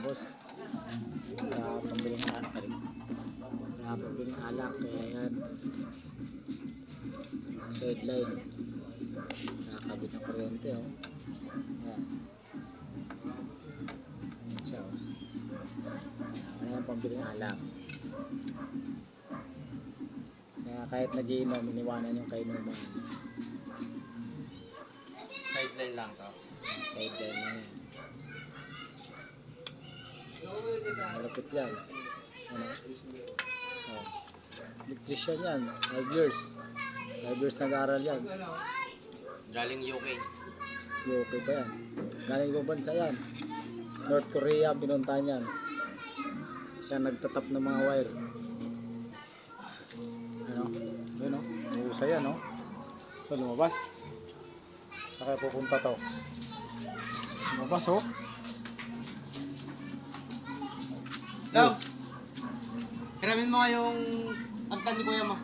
Tapos para pambiling alak rin. Para pambiling alak. Kaya yan. Sideline. Nakakabit ng kuryente oh. Ayan. Ayan siya oh. Ayan yung pambiling alak. Kaya kahit nagiinom, iniwanan yung kainuman. Sideline lang to. Sideline lang yan. Malapit yan. Ano? Oh. Electrician yan. 5 years. 5 years nag-aaral yan. Galing UK. Okay pa yan. Galing ibang bansa yan. North Korea ang pinuntahan yan. Siya nagtatap ng mga wire. Ano? Yun o. Mahusay yan o. So lumabas. Saan kaya pupunta to? Lumabas o. Hello! Hiramin mo nga yung agdan ni kuya mo.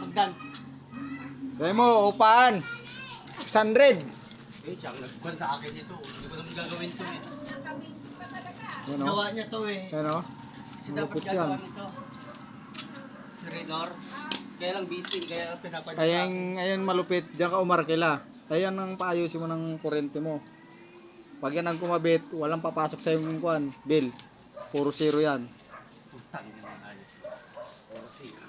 Agdan. Sabi mo, upaan. 600. Eh, siyang nagkuhan sa akin ito. Hindi ko naman gagawin ito eh. Yun o. Gawa niya to eh. Yan o. Kasi dapat Malupit gagawa yan. nito. Si Renor. Kaya lang busy. Kaya pinapadala. Ayan malupit. Diyan ka umarkila. Ayan ang paayusin mo ng kurente mo. Pag yan ang kumabit, walang papasok sa yung kuhan. Bill. Puro zero yan. Putang ina mga ayos. Puro zero.